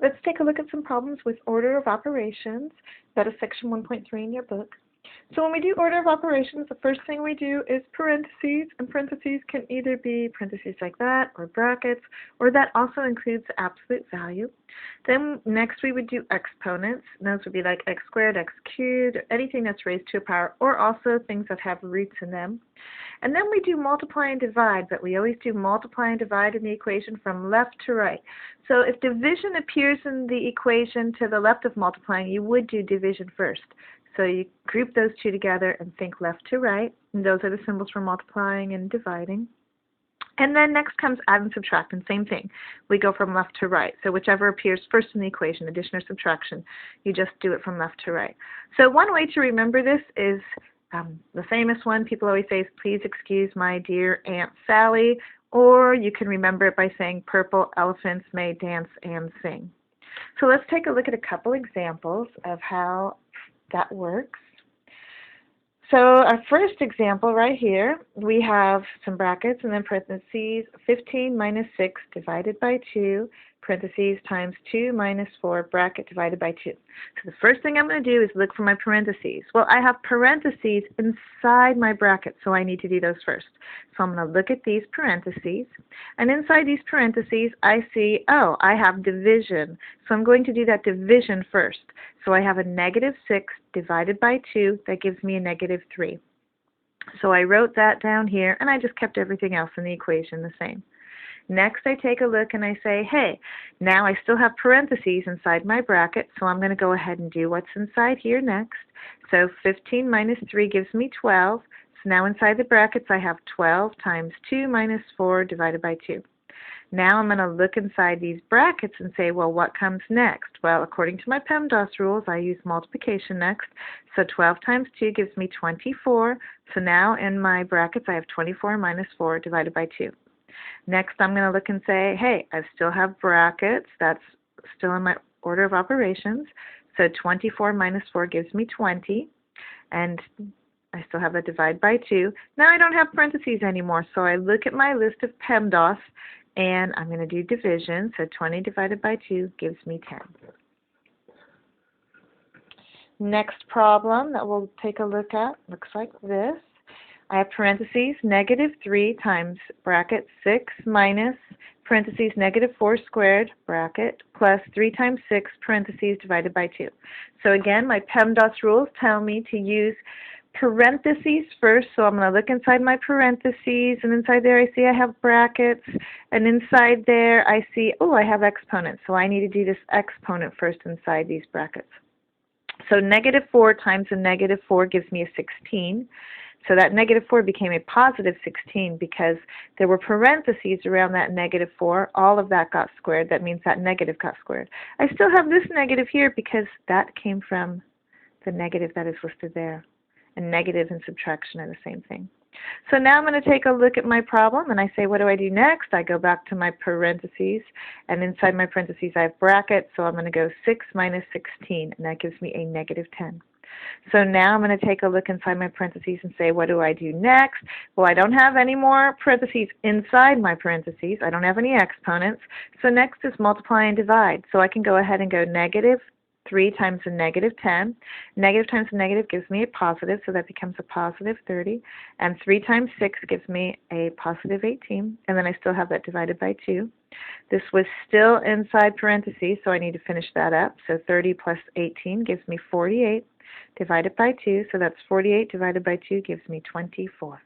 Let's take a look at some problems with order of operations. That is section 1.3 in your book. So when we do order of operations, the first thing we do is parentheses, and parentheses can either be parentheses like that, or brackets, or that also includes the absolute value. Then next we would do exponents, and those would be like x squared, x cubed, anything that's raised to a power, or also things that have roots in them. And then we do multiply and divide, but we always do multiply and divide in the equation from left to right. So if division appears in the equation to the left of multiplying, you would do division first. So you group those two together and think left to right, and those are the symbols for multiplying and dividing. And then next comes add and subtract, and same thing. We go from left to right. So whichever appears first in the equation, addition or subtraction, you just do it from left to right. So one way to remember this is the famous one people always say is, please excuse my dear Aunt Sally, or you can remember it by saying purple elephants may dance and sing. So let's take a look at a couple examples of how that works. So our first example right here, we have some brackets and then parentheses, 15 minus 6 divided by 2, parentheses times 2 minus 4, bracket divided by 2. So the first thing I'm going to do is look for my parentheses. Well, I have parentheses inside my bracket, so I need to do those first. So I'm going to look at these parentheses, and inside these parentheses I see, oh, I have division. So I'm going to do that division first. So I have a negative 6 divided by 2, that gives me a negative 3. So I wrote that down here, and I just kept everything else in the equation the same. Next, I take a look and I say, hey, now I still have parentheses inside my bracket, so I'm going to go ahead and do what's inside here next. So 15 minus 3 gives me 12. So now inside the brackets I have 12 times 2 minus 4 divided by 2. Now I'm going to look inside these brackets and say, well, what comes next? Well, according to my PEMDAS rules, I use multiplication next. So 12 times 2 gives me 24. So now in my brackets I have 24 minus 4 divided by 2. Next, I'm going to look and say, hey, I still have brackets. That's still in my order of operations. So 24 minus 4 gives me 20. And I still have a divide by 2. Now I don't have parentheses anymore, so I look at my list of PEMDAS, and I'm going to do division. So 20 divided by 2 gives me 10. Next problem that we'll take a look at looks like this. I have parentheses, negative 3 times bracket 6 minus parentheses negative 4 squared bracket plus 3 times 6 parentheses divided by 2. So again, my PEMDAS rules tell me to use parentheses first, so I'm going to look inside my parentheses, and inside there I see I have brackets, and inside there I see, oh, I have exponents, so I need to do this exponent first inside these brackets. So negative 4 times a negative 4 gives me a 16. So that negative 4 became a positive 16 because there were parentheses around that negative 4. All of that got squared. That means that negative got squared. I still have this negative here because that came from the negative that is listed there. And negative and subtraction are the same thing. So now I'm going to take a look at my problem and I say, what do I do next? I go back to my parentheses, and inside my parentheses I have brackets, so I'm going to go 6 minus 16, and that gives me a negative 10. So now I'm going to take a look inside my parentheses and say, what do I do next? Well, I don't have any more parentheses inside my parentheses. I don't have any exponents. So next is multiply and divide. So I can go ahead and go negative 3 times a negative 10. Negative times a negative gives me a positive, so that becomes a positive 30. And 3 times 6 gives me a positive 18. And then I still have that divided by 2. This was still inside parentheses, so I need to finish that up. So 30 plus 18 gives me 48 divided by 2. So that's 48 divided by 2 gives me 24.